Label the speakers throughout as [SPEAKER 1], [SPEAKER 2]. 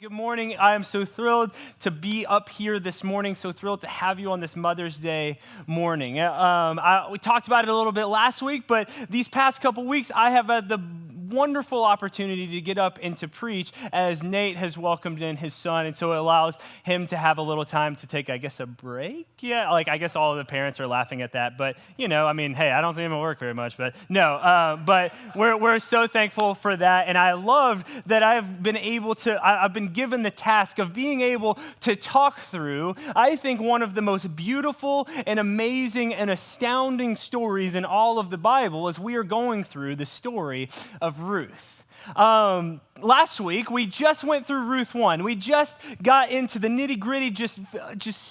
[SPEAKER 1] Good morning. I am so thrilled to be up here this morning, so thrilled to have you on this Mother's Day morning. We talked about it a little bit last week, but these past couple weeks, I have had the wonderful opportunity to get up and to preach as Nate has welcomed in his son, and so it allows him to have a little time to take, I guess, a break. Yeah, I guess all of the parents are laughing at that, but hey, I don't see him at work very much, but no, but we're so thankful for that, and I love that I've been given the task of being able to talk through, I think, one of the most beautiful and amazing and astounding stories in all of the Bible as we are going through the story of Ruth. Last week, we just went through Ruth 1. We just got into the nitty-gritty, just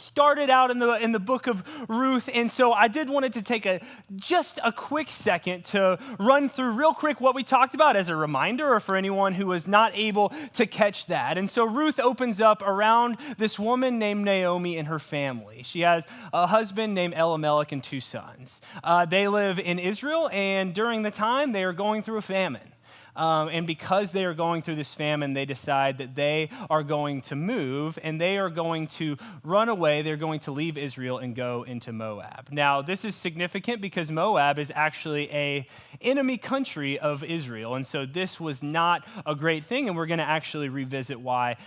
[SPEAKER 1] started out in the book of Ruth, and so I wanted to take just a quick second to run through real quick what we talked about as a reminder, or for anyone who was not able to catch that. And so Ruth opens up around this woman named Naomi and her family. She has a husband named Elimelech and two sons. They live in Israel, and during the time, they are going through a famine. And because they are going through this famine, they decide that they are going to move and they are going to run away. They're going to leave Israel and go into Moab. Now, this is significant because Moab is actually an enemy country of Israel. And so this was not a great thing. And we're going to actually revisit why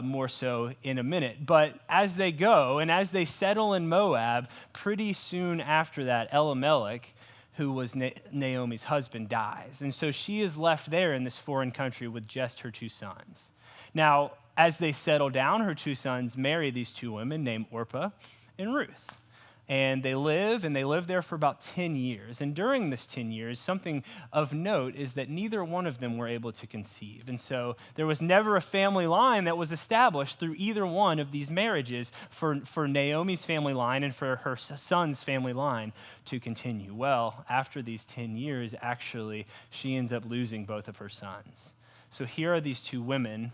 [SPEAKER 1] more so in a minute. But as they go and as they settle in Moab, pretty soon after that, Elimelech, who was Naomi's husband, dies. And so she is left there in this foreign country with just her two sons. Now, as they settle down, her two sons marry these two women named Orpah and Ruth. And they live there for about 10 years. And during this 10 years, something of note is that neither one of them were able to conceive. And so there was never a family line that was established through either one of these marriages for Naomi's family line and for her son's family line to continue. Well, after these 10 years, actually, she ends up losing both of her sons. So here are these two women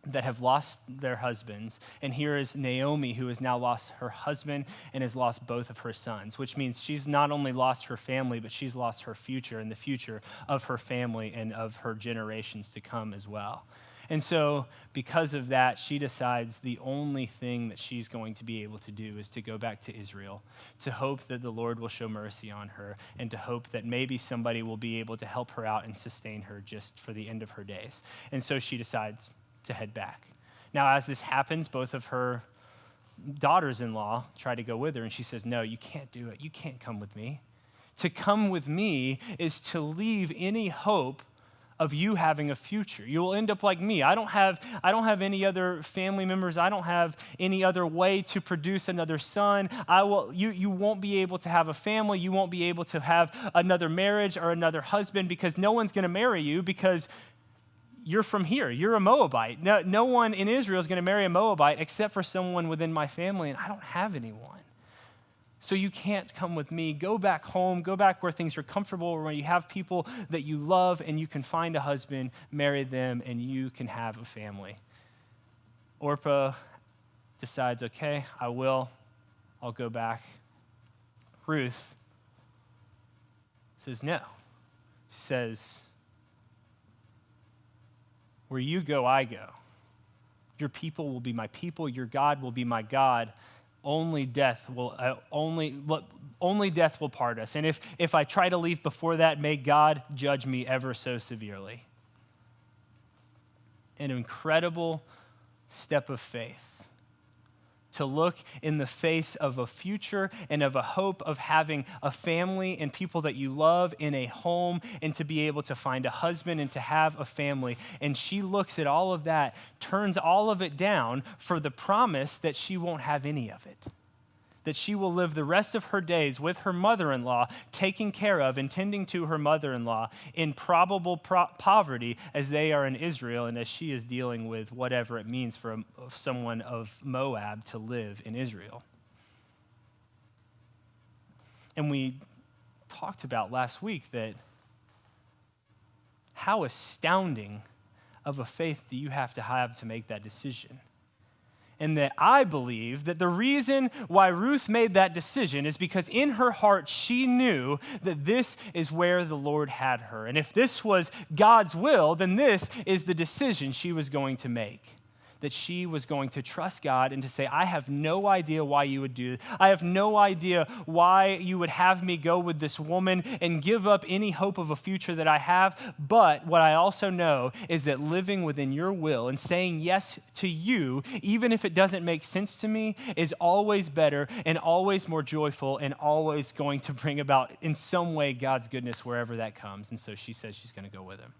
[SPEAKER 1] that have lost their husbands, and here is Naomi, who has now lost her husband and has lost both of her sons, which means she's not only lost her family, but she's lost her future and the future of her family and of her generations to come as well. And so because of that, she decides the only thing that she's going to be able to do is to go back to Israel, to hope that the Lord will show mercy on her, and to hope that maybe somebody will be able to help her out and sustain her just for the end of her days. And so she decides to head back. Now, as this happens, both of her daughters-in-law try to go with her, and she says, "No, you can't do it. You can't come with me. To come with me is to leave any hope of you having a future. You will end up like me. I don't have any other family members. I don't have any other way to produce another son. You won't be able to have a family. You won't be able to have another marriage or another husband because no one's going to marry you because you're from here. You're a Moabite. No one in Israel is going to marry a Moabite except for someone within my family, and I don't have anyone. So you can't come with me. Go back home. Go back where things are comfortable, where you have people that you love, and you can find a husband, marry them, and you can have a family." Orpah decides, okay, I will. I'll go back. Ruth says no. She says, "Where you go, I go. Your people will be my people. Your God will be my God. Only death will part us. And if I try to leave before that, may God judge me ever so severely." An incredible step of faith to look in the face of a future and of a hope of having a family and people that you love in a home, and to be able to find a husband and to have a family. And she looks at all of that, turns all of it down for the promise that she won't have any of it, that she will live the rest of her days with her mother-in-law, taking care of and tending to her mother-in-law in probable poverty as they are in Israel and as she is dealing with whatever it means for someone of Moab to live in Israel. And we talked about last week that how astounding of a faith do you have to make that decision? And that I believe that the reason why Ruth made that decision is because in her heart she knew that this is where the Lord had her. And if this was God's will, then this is the decision she was going to make. that she was going to trust God and to say, I have no idea why you would do this. I have no idea why you would have me go with this woman and give up any hope of a future that I have. But what I also know is that living within your will and saying yes to you, even if it doesn't make sense to me, is always better and always more joyful and always going to bring about in some way God's goodness wherever that comes. And so she says she's going to go with him.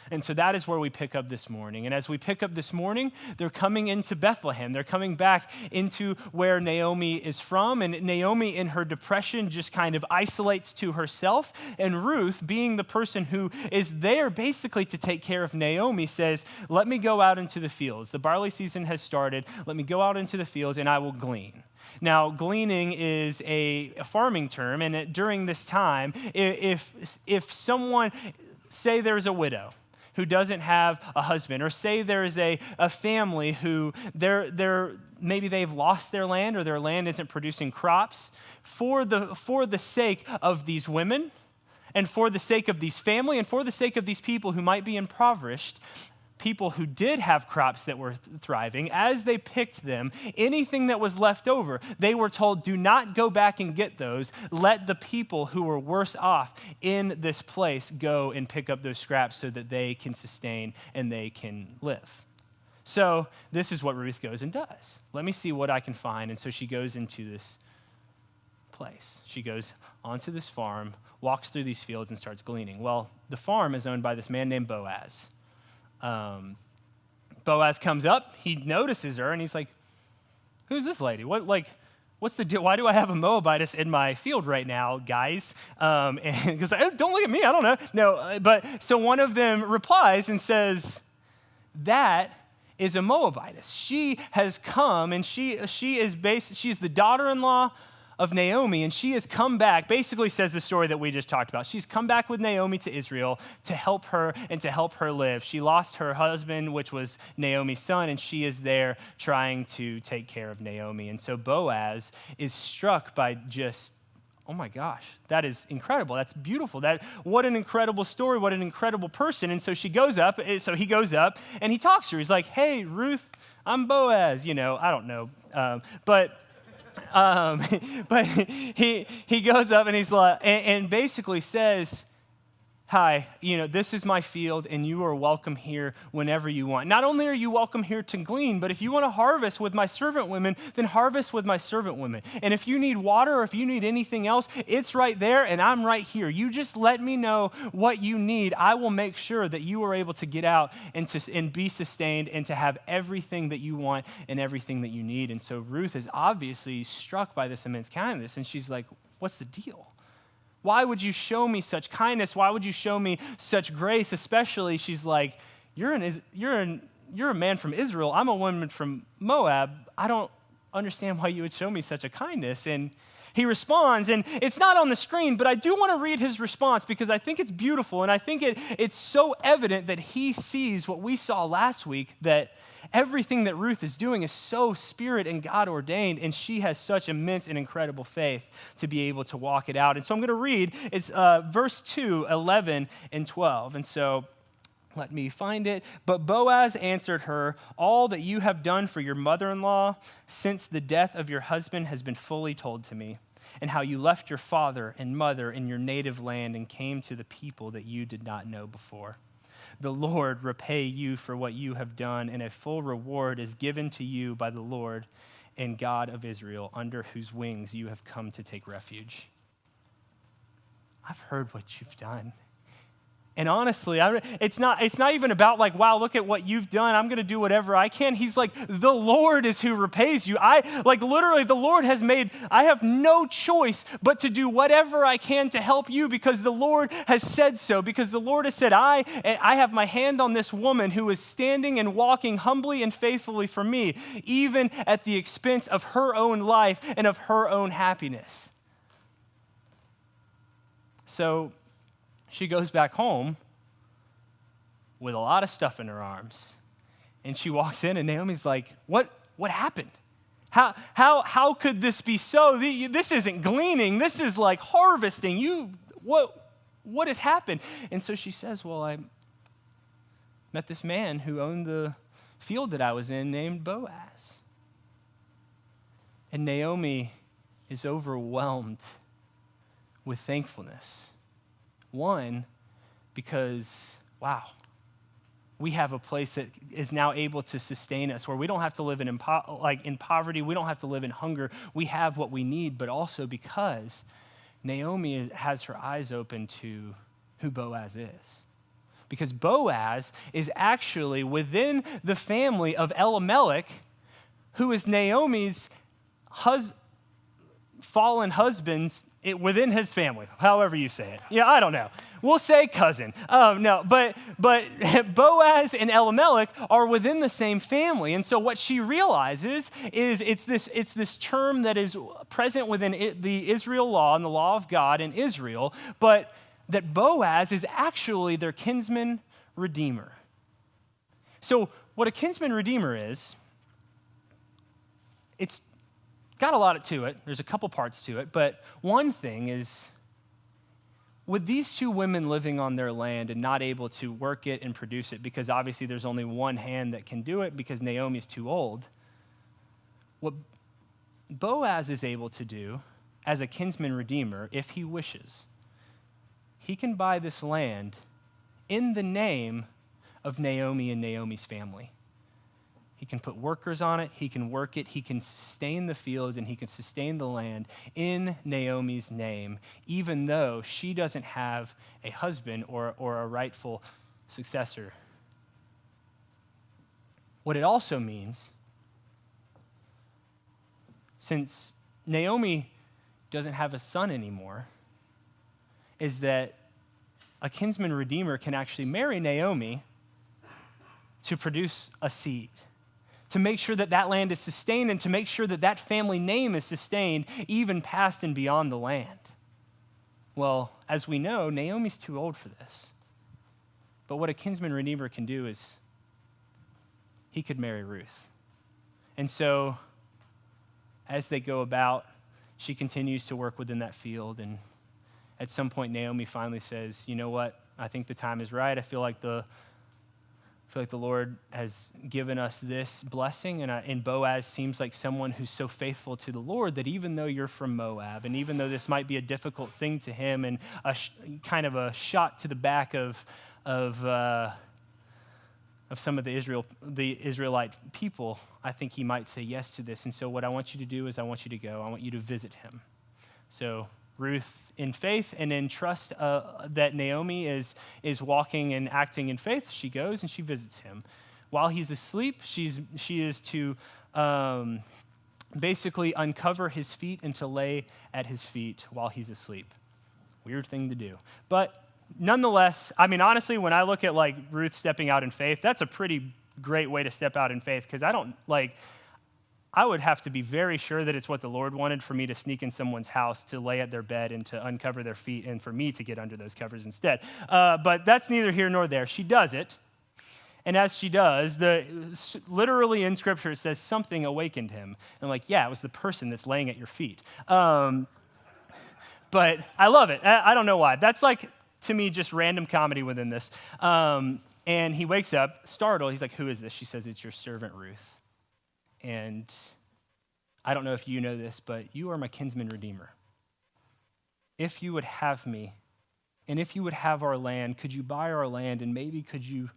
[SPEAKER 1] And so that is where we pick up this morning. And as we pick up this morning, they're coming into Bethlehem. They're coming back into where Naomi is from. And Naomi, in her depression, just kind of isolates to herself. And Ruth, being the person who is there basically to take care of Naomi, says, let me go out into the fields. The barley season has started. Let me go out into the fields and I will glean. Now, gleaning is a farming term. And during this time, if someone, say there's a widow who doesn't have a husband, or say there is a family who maybe they've lost their land or their land isn't producing crops, for the sake of these women and for the sake of these family and for the sake of these people who might be impoverished, people who did have crops that were thriving, as they picked them, anything that was left over, they were told, do not go back and get those. Let the people who were worse off in this place go and pick up those scraps so that they can sustain and they can live. So this is what Ruth goes and does. Let me see what I can find. And so she goes into this place. She goes onto this farm, walks through these fields, and starts gleaning. Well, the farm is owned by this man named Boaz. Boaz comes up, he notices her, and he's like, who's this lady? What's the deal? Why do I have a Moabitess in my field right now, guys? And because don't look at me, I don't know. No, but so one of them replies and says, that is a Moabitess. She has come, and she's the daughter-in-law of Naomi, and she has come back, basically says the story that we just talked about. She's come back with Naomi to Israel to help her and to help her live. She lost her husband, which was Naomi's son, and she is there trying to take care of Naomi. And so Boaz is struck by just, oh my gosh, that is incredible. That's beautiful. What an incredible story. What an incredible person. And so he goes up and he talks to her. He's like, hey, Ruth, I'm Boaz. I don't know. But he goes up and he's like, and basically says, hi, this is my field and you are welcome here whenever you want. Not only are you welcome here to glean, but if you want to harvest with my servant women, then harvest with my servant women. And if you need water or if you need anything else, it's right there and I'm right here. You just let me know what you need. I will make sure that you are able to get out and be sustained and to have everything that you want and everything that you need. And so Ruth is obviously struck by this immense kindness, and she's like, what's the deal? Why would you show me such kindness? Why would you show me such grace? Especially, she's like, you're a man from Israel. I'm a woman from Moab. I don't understand why you would show me such a kindness. And he responds, and it's not on the screen, but I do want to read his response because I think it's beautiful, and I think it's so evident that he sees what we saw last week, that everything that Ruth is doing is so Spirit and God ordained, and she has such immense and incredible faith to be able to walk it out. And so I'm going to read, it's verse 2, 11, and 12. And so let me find it. But Boaz answered her, all that you have done for your mother-in-law since the death of your husband has been fully told to me, and how you left your father and mother in your native land and came to the people that you did not know before. The Lord repay you for what you have done, and a full reward is given to you by the Lord and God of Israel, under whose wings you have come to take refuge. I've heard what you've done. And honestly, it's not even about like, wow, look at what you've done. I'm going to do whatever I can. He's like, the Lord is who repays you. Literally, the Lord has I have no choice but to do whatever I can to help you because the Lord has said so. Because the Lord has said, I have my hand on this woman who is standing and walking humbly and faithfully for me, even at the expense of her own life and of her own happiness. So she goes back home with a lot of stuff in her arms. And she walks in and Naomi's like, what happened? How could this be so? This isn't gleaning. This is like harvesting. What has happened? And so she says, well, I met this man who owned the field that I was in named Boaz. And Naomi is overwhelmed with thankfulness. One, because, wow, we have a place that is now able to sustain us, where we don't have to live in poverty, we don't have to live in hunger, we have what we need, but also because Naomi has her eyes open to who Boaz is. Because Boaz is actually within the family of Elimelech, who is Naomi's fallen husband's within his family, however you say it. Yeah, I don't know. We'll say cousin. No, but Boaz and Elimelech are within the same family. And so what she realizes is it's this term that is present within the Israel law and the law of God in Israel, but that Boaz is actually their kinsman redeemer. So what a kinsman redeemer is, it's got a lot to it. There's a couple parts to it, but one thing is, with these two women living on their land and not able to work it and produce it, because obviously there's only one hand that can do it because Naomi's too old, what Boaz is able to do as a kinsman redeemer, if he wishes, he can buy this land in the name of Naomi and Naomi's family. He can put workers on it, he can work it, he can sustain the fields, and he can sustain the land in Naomi's name, even though she doesn't have a husband or a rightful successor. What it also means, since Naomi doesn't have a son anymore, is that a kinsman redeemer can actually marry Naomi to produce a seed, to make sure that that land is sustained and to make sure that that family name is sustained even past and beyond the land. Well, as we know, Naomi's too old for this. But what a kinsman redeemer can do is he could marry Ruth. And so as they go about, she continues to work within that field. And at some point, Naomi finally says, you know what? I think the time is right. I feel like the Lord has given us this blessing, and Boaz seems like someone who's so faithful to the Lord that even though you're from Moab, and even though this might be a difficult thing to him and kind of a shot to the back of some of the Israelite people, I think he might say yes to this. And so what I want you to do is I want you to go. I want you to visit him. So Ruth, in faith and in trust that Naomi is walking and acting in faith, she goes and she visits him. While he's asleep, she is to basically uncover his feet and to lay at his feet while he's asleep. Weird thing to do. But nonetheless, I mean, honestly, when I look at like Ruth stepping out in faith, that's a pretty great way to step out in faith, because I would have to be very sure that it's what the Lord wanted for me to sneak in someone's house to lay at their bed and to uncover their feet and for me to get under those covers instead. But that's neither here nor there. She does it. And as she does, literally in Scripture, it says something awakened him. And I'm like, yeah, it was the person that's laying at your feet. But I love it. I don't know why. That's like, to me, just random comedy within this. And he wakes up, startled. He's like, who is this? She says, it's your servant Ruth. And I don't know if you know this, but you are my kinsman redeemer. If you would have me, and if you would have our land, could you buy our land, and maybe could you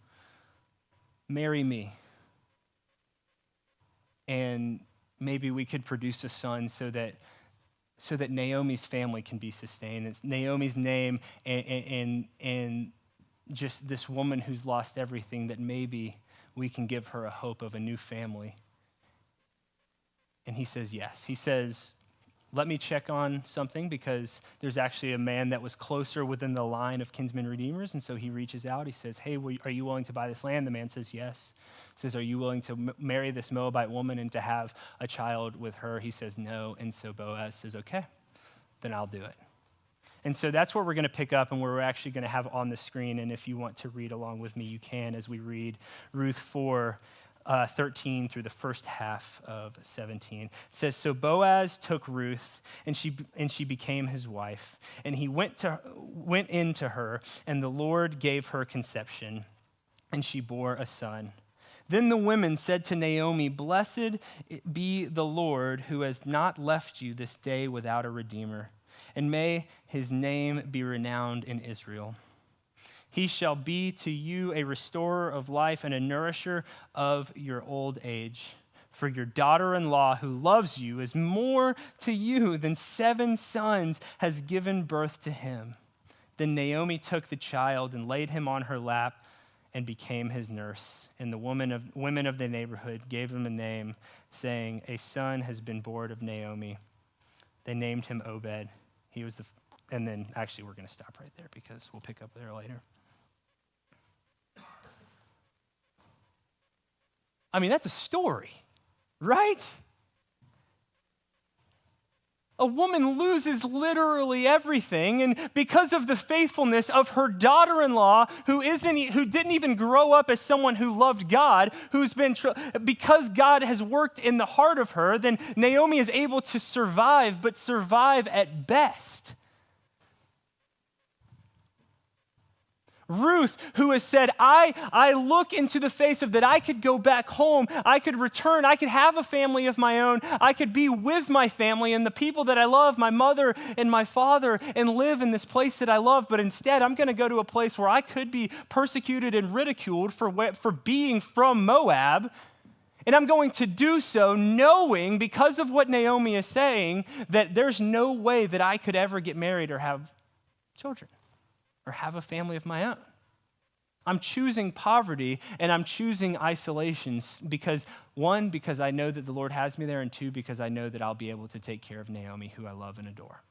[SPEAKER 1] marry me? And maybe we could produce a son so that Naomi's family can be sustained. It's Naomi's name and just this woman who's lost everything, that maybe we can give her a hope of a new family. And he says yes. He says, let me check on something, because there's actually a man that was closer within the line of kinsman redeemers. And so he reaches out. He says, hey, are you willing to buy this land? The man says yes. He says, are you willing to marry this Moabite woman and to have a child with her? He says no. And so Boaz says, okay, then I'll do it. And so that's where we're going to pick up and where we're actually going to have on the screen. And if you want to read along with me, you can, as we read Ruth 4, 13 through the first half of 17. It says, so Boaz took Ruth, and she became his wife. And he went into her, and the Lord gave her conception, and she bore a son. Then the women said to Naomi, "Blessed be the Lord who has not left you this day without a redeemer, and may his name be renowned in Israel. He shall be to you a restorer of life and a nourisher of your old age. For your daughter-in-law who loves you is more to you than 7 sons has given birth to him." Then Naomi took the child and laid him on her lap and became his nurse. And the women of the neighborhood gave him a name, saying, "A son has been born of Naomi." They named him Obed. And then actually we're going to stop right there because we'll pick up there later. I mean, that's a story, right? A woman loses literally everything, and because of the faithfulness of her daughter-in-law, who didn't even grow up as someone who loved God, because God has worked in the heart of her, then Naomi is able to survive, but survive at best. Ruth, who has said, I look into the face of that I could go back home, I could return, I could have a family of my own, I could be with my family and the people that I love, my mother and my father, and live in this place that I love, but instead I'm going to go to a place where I could be persecuted and ridiculed for being from Moab, and I'm going to do so knowing, because of what Naomi is saying, that there's no way that I could ever get married or have children or have a family of my own. I'm choosing poverty and I'm choosing isolation because, 1, because I know that the Lord has me there, and 2, because I know that I'll be able to take care of Naomi, who I love and adore.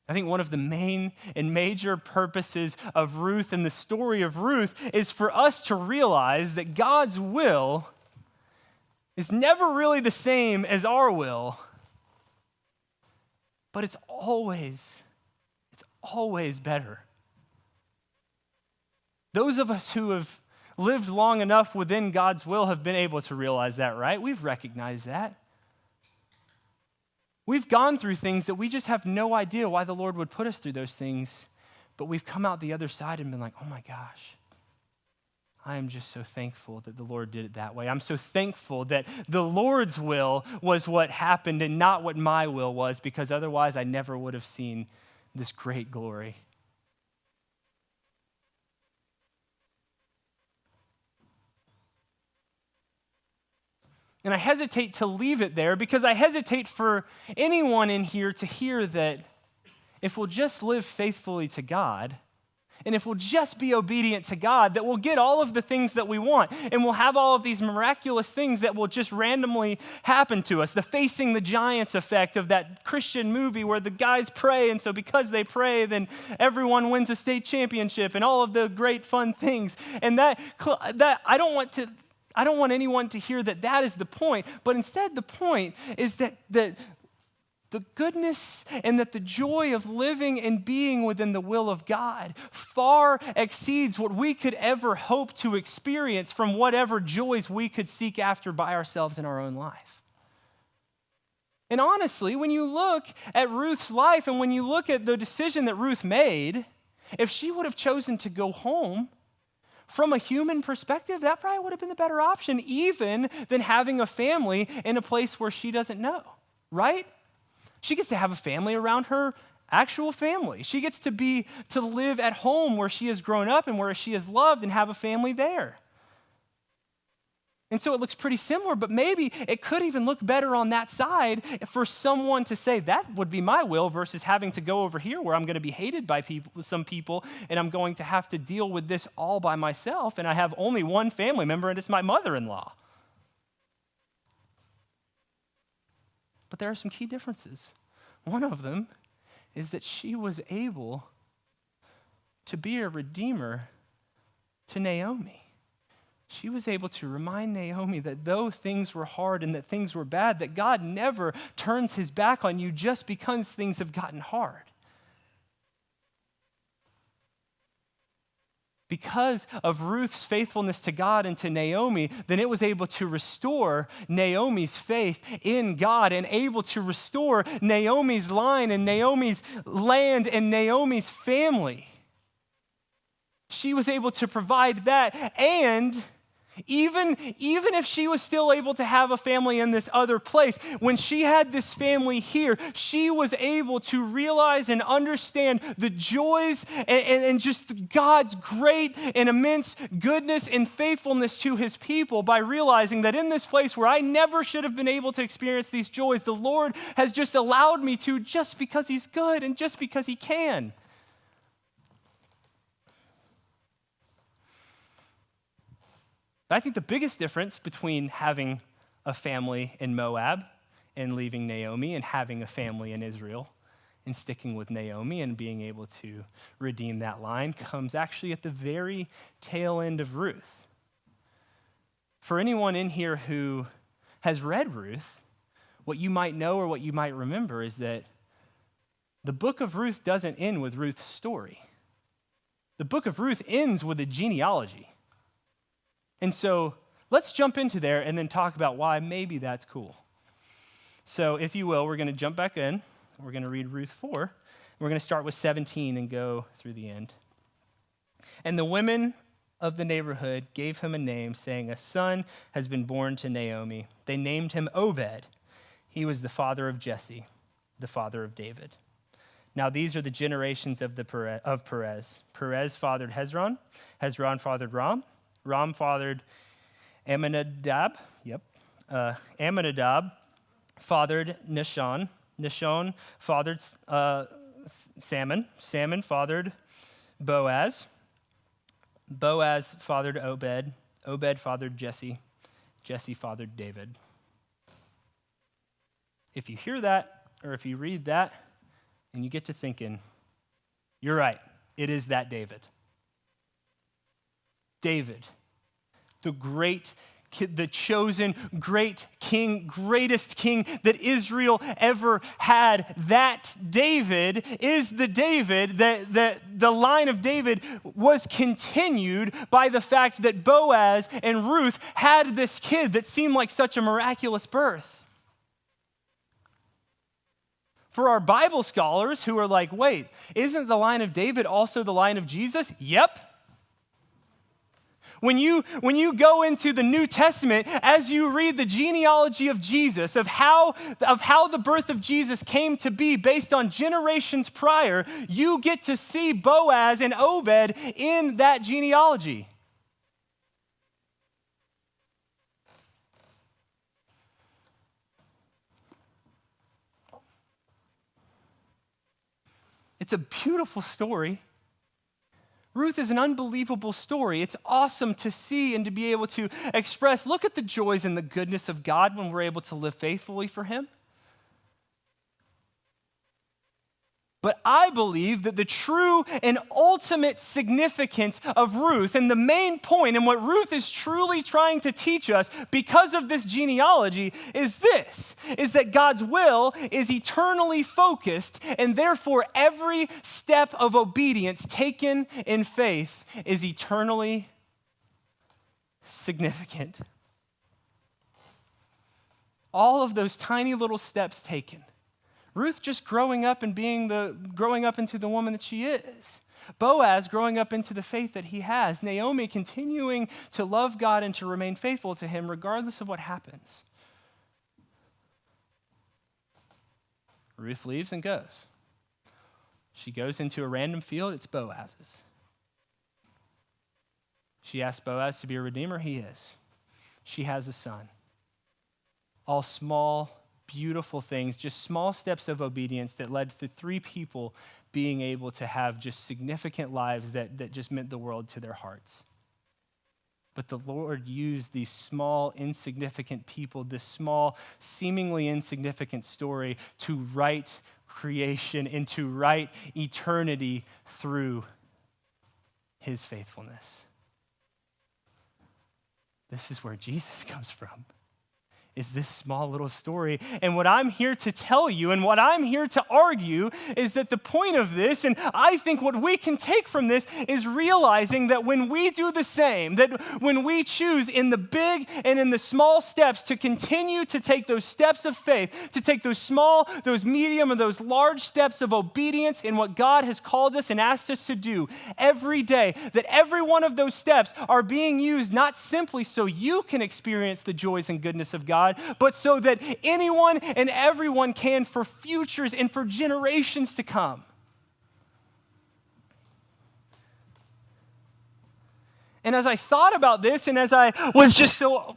[SPEAKER 1] I think one of the main and major purposes of Ruth and the story of Ruth is for us to realize that God's will is never really the same as our will. But it's always better. Those of us who have lived long enough within God's will have been able to realize that, right? We've recognized that. We've gone through things that we just have no idea why the Lord would put us through those things, but we've come out the other side and been like, oh my gosh, I am just so thankful that the Lord did it that way. I'm so thankful that the Lord's will was what happened and not what my will was, because otherwise I never would have seen this great glory. And I hesitate to leave it there because I hesitate for anyone in here to hear that if we'll just live faithfully to God, and if we'll just be obedient to God, that we'll get all of the things that we want, and we'll have all of these miraculous things that will just randomly happen to us. The facing the giants effect of that Christian movie where the guys pray, and so because they pray, then everyone wins a state championship and all of the great fun things. And that I don't want anyone to hear that that is the point, but instead the point is that the goodness and that the joy of living and being within the will of God far exceeds what we could ever hope to experience from whatever joys we could seek after by ourselves in our own life. And honestly, when you look at Ruth's life and when you look at the decision that Ruth made, if she would have chosen to go home, from a human perspective, that probably would have been the better option, even than having a family in a place where she doesn't know, right? She gets to have a family around her actual family. She gets to live at home where she has grown up and where she is loved and have a family there. And so it looks pretty similar, but maybe it could even look better on that side for someone to say that would be my will versus having to go over here where I'm going to be hated by some people and I'm going to have to deal with this all by myself and I have only one family member and it's my mother-in-law. But there are some key differences. One of them is that she was able to be a redeemer to Naomi. She was able to remind Naomi that though things were hard and that things were bad, that God never turns his back on you just because things have gotten hard. Because of Ruth's faithfulness to God and to Naomi, then it was able to restore Naomi's faith in God and able to restore Naomi's line and Naomi's land and Naomi's family. She was able to provide that, and even if she was still able to have a family in this other place, when she had this family here, she was able to realize and understand the joys and just God's great and immense goodness and faithfulness to his people by realizing that in this place where I never should have been able to experience these joys, the Lord has just allowed me to just because he's good and just because he can. But I think the biggest difference between having a family in Moab and leaving Naomi and having a family in Israel and sticking with Naomi and being able to redeem that line comes actually at the very tail end of Ruth. For anyone in here who has read Ruth, what you might know or what you might remember is that the book of Ruth doesn't end with Ruth's story. The book of Ruth ends with a genealogy. And so let's jump into there and then talk about why maybe that's cool. So if you will, we're going to jump back in. We're going to read Ruth 4. We're going to start with 17 and go through the end. And the women of the neighborhood gave him a name, saying, "A son has been born to Naomi." They named him Obed. He was the father of Jesse, the father of David. Now these are the generations of Perez. Perez fathered Hezron. Hezron fathered Ram. Ram fathered Amminadab. Amminadab fathered Nahshon. Nahshon fathered Salmon. Salmon fathered Boaz. Boaz fathered Obed. Obed fathered Jesse. Jesse fathered David. If you hear that, or if you read that, and you get to thinking, you're right, it is that David. David, the chosen great king, greatest king that Israel ever had. That David is the David that the line of David was continued by the fact that Boaz and Ruth had this kid that seemed like such a miraculous birth. For our Bible scholars who are like, wait, isn't the line of David also the line of Jesus? Yep. When you go into the New Testament, as you read the genealogy of Jesus, of how the birth of Jesus came to be based on generations prior, you get to see Boaz and Obed in that genealogy. It's a beautiful story. Ruth is an unbelievable story. It's awesome to see and to be able to express, look at the joys and the goodness of God when we're able to live faithfully for him. But I believe that the true and ultimate significance of Ruth, and the main point, and what Ruth is truly trying to teach us because of this genealogy, is that God's will is eternally focused, and therefore every step of obedience taken in faith is eternally significant. All of those tiny little steps taken. Ruth just growing up into the woman that she is. Boaz growing up into the faith that he has. Naomi continuing to love God and to remain faithful to him regardless of what happens. Ruth leaves and goes. She goes into a random field, it's Boaz's. She asks Boaz to be a redeemer, he is. She has a son. All small, beautiful things, just small steps of obedience that led to three people being able to have just significant lives that just meant the world to their hearts. But the Lord used these small, insignificant people, this small, seemingly insignificant story to write creation and to write eternity through his faithfulness. This is where Jesus comes from. is this small little story. And what I'm here to tell you and what I'm here to argue is that the point of this, and I think what we can take from this, is realizing that when we do the same, that when we choose in the big and in the small steps to continue to take those steps of faith, to take those small, those medium, and those large steps of obedience in what God has called us and asked us to do every day, that every one of those steps are being used not simply so you can experience the joys and goodness of God, but so that anyone and everyone can for futures and for generations to come. And as I thought about this, and as I was just so,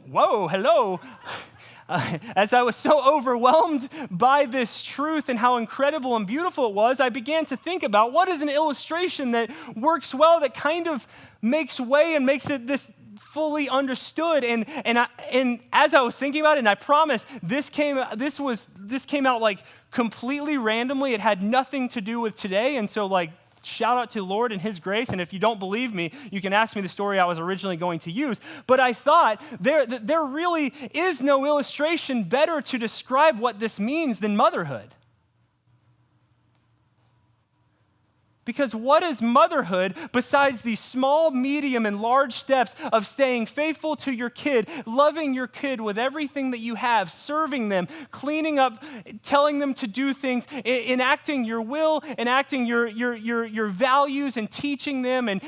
[SPEAKER 1] as I was so overwhelmed by this truth and how incredible and beautiful it was, I began to think about what is an illustration that works well, that kind of makes way and makes it this fully understood. And as I was thinking about it, and I promise this came out like completely randomly. It had nothing to do with today. And so like, shout out to the Lord and his grace. And if you don't believe me, you can ask me the story I was originally going to use. But I thought there really is no illustration better to describe what this means than motherhood. Because what is motherhood besides these small, medium, and large steps of staying faithful to your kid, loving your kid with everything that you have, serving them, cleaning up, telling them to do things, enacting your will, enacting your values, and teaching them, and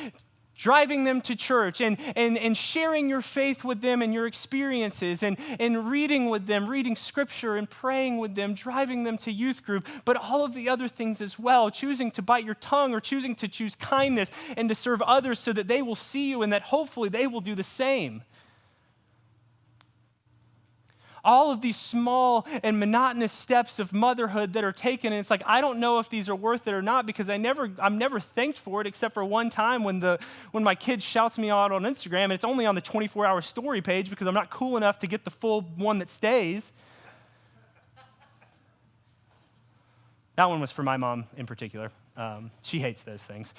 [SPEAKER 1] driving them to church, and sharing your faith with them and your experiences, and reading with them, reading scripture and praying with them, driving them to youth group, but all of the other things as well, choosing to bite your tongue or choosing to choose kindness and to serve others so that they will see you and that hopefully they will do the same. All of these small and monotonous steps of motherhood that are taken, and it's like, I don't know if these are worth it or not, because I'm never thanked for it, except for one time when my kid shouts me out on Instagram, and it's only on the 24-hour story page because I'm not cool enough to get the full one that stays. That one was for my mom in particular. She hates those things.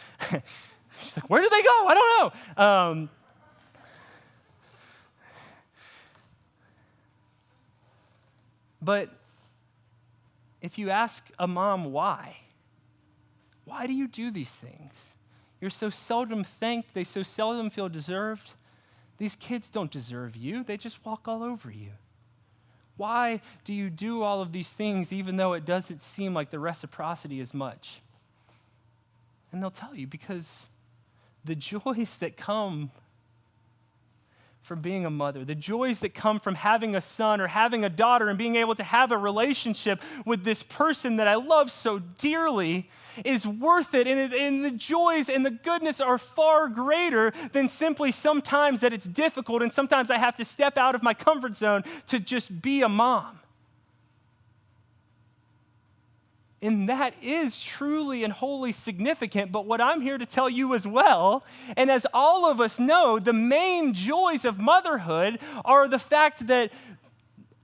[SPEAKER 1] She's like, where did they go? I don't know. But if you ask a mom why do you do these things? You're so seldom thanked, they so seldom feel deserved. These kids don't deserve you, they just walk all over you. Why do you do all of these things even though it doesn't seem like the reciprocity is much? And they'll tell you, because the joys that come from being a mother, the joys that come from having a son or having a daughter and being able to have a relationship with this person that I love so dearly is worth it. And the joys and the goodness are far greater than simply sometimes that it's difficult and sometimes I have to step out of my comfort zone to just be a mom. And that is truly and wholly significant. But what I'm here to tell you as well, and as all of us know, the main joys of motherhood are the fact that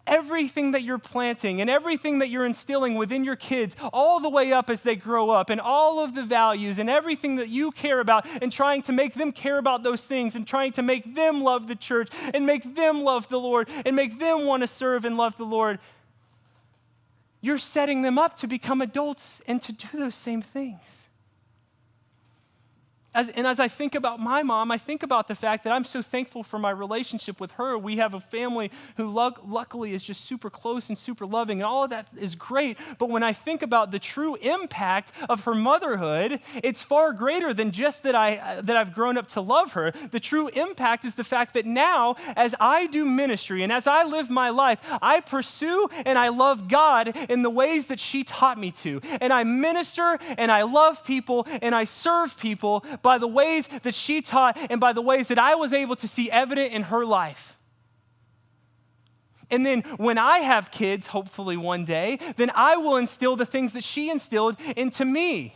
[SPEAKER 1] everything that you're planting and everything that you're instilling within your kids all the way up as they grow up, and all of the values and everything that you care about, and trying to make them care about those things, and trying to make them love the church and make them love the Lord and make them want to serve and love the Lord. You're setting them up to become adults and to do those same things. As I think about my mom, I think about the fact that I'm so thankful for my relationship with her. We have a family who luckily is just super close and super loving, and all of that is great. But when I think about the true impact of her motherhood, it's far greater than just that I've grown up to love her. The true impact is the fact that now, as I do ministry and as I live my life, I pursue and I love God in the ways that she taught me to. And I minister and I love people and I serve people by the ways that she taught and by the ways that I was able to see evident in her life. And then when I have kids, hopefully one day, then I will instill the things that she instilled into me.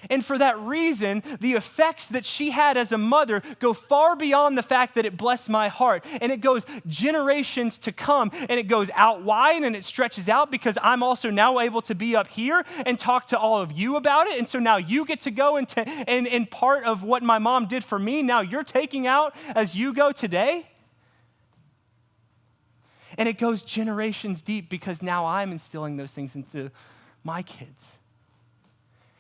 [SPEAKER 1] And for that reason, the effects that she had as a mother go far beyond the fact that it blessed my heart. And it goes generations to come, and it goes out wide and it stretches out, because I'm also now able to be up here and talk to all of you about it. And so now you get to go and part of what my mom did for me, now you're taking out as you go today. And it goes generations deep because now I'm instilling those things into my kids.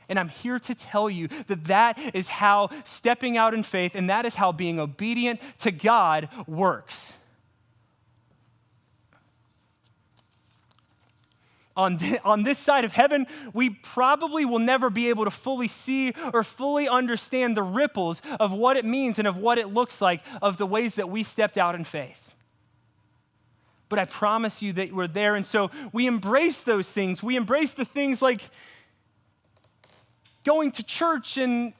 [SPEAKER 1] And I'm here to tell you that that is how stepping out in faith and that is how being obedient to God works. On this side of heaven, we probably will never be able to fully see or fully understand the ripples of what it means and of what it looks like of the ways that we stepped out in faith. But I promise you that we're there, and so we embrace those things. We embrace the things like going to church and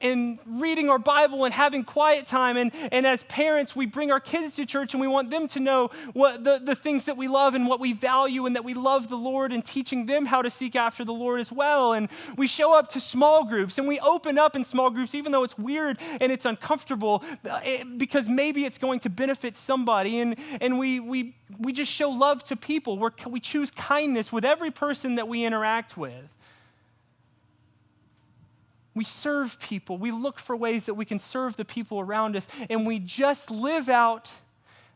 [SPEAKER 1] reading our Bible and having quiet time. And as parents, we bring our kids to church and we want them to know what the things that we love and what we value and that we love the Lord and teaching them how to seek after the Lord as well. And we show up to small groups and we open up in small groups even though it's weird and it's uncomfortable because maybe it's going to benefit somebody. And we just show love to people. We choose kindness with every person that we interact with. We serve people. We look for ways that we can serve the people around us, and we just live out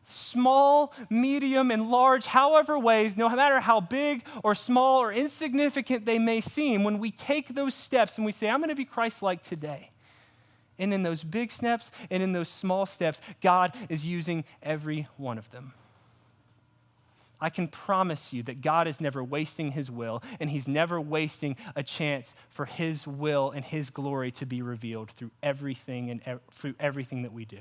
[SPEAKER 1] small, medium, and large, however ways, no matter how big or small or insignificant they may seem, when we take those steps and we say, I'm going to be Christ-like today. And in those big steps and in those small steps, God is using every one of them. I can promise you that God is never wasting his will, and he's never wasting a chance for his will and his glory to be revealed through everything and through everything that we do.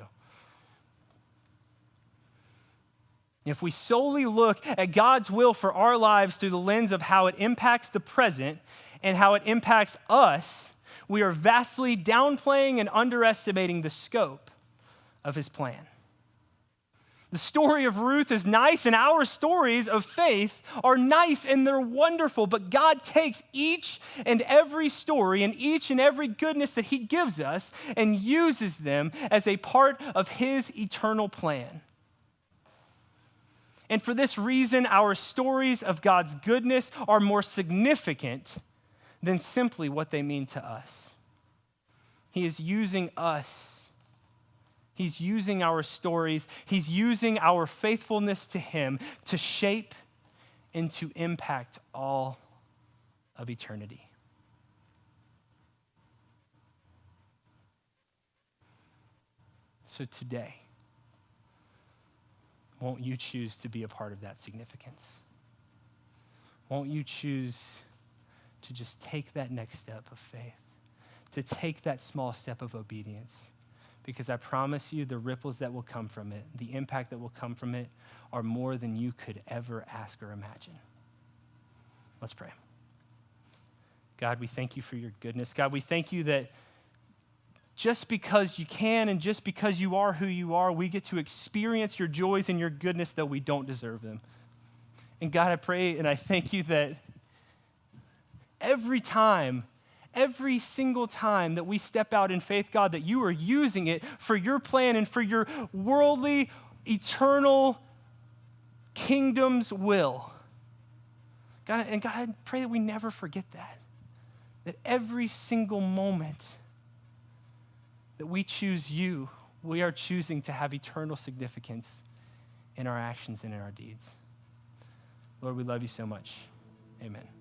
[SPEAKER 1] If we solely look at God's will for our lives through the lens of how it impacts the present and how it impacts us, we are vastly downplaying and underestimating the scope of his plan. The story of Ruth is nice, and our stories of faith are nice and they're wonderful, but God takes each and every story and each and every goodness that he gives us and uses them as a part of his eternal plan. And for this reason, our stories of God's goodness are more significant than simply what they mean to us. He is using us. He's using our stories. He's using our faithfulness to him to shape and to impact all of eternity. So today, won't you choose to be a part of that significance? Won't you choose to just take that next step of faith, to take that small step of obedience? Because I promise you the ripples that will come from it, the impact that will come from it, are more than you could ever ask or imagine. Let's pray. God, we thank you for your goodness. God, we thank you that just because you can and just because you are who you are, we get to experience your joys and your goodness, though we don't deserve them. And God, I pray and I thank you that every single time that we step out in faith, God, that you are using it for your plan and for your worldly, eternal kingdom's will. God, I pray that we never forget that every single moment that we choose you, we are choosing to have eternal significance in our actions and in our deeds. Lord, we love you so much. Amen.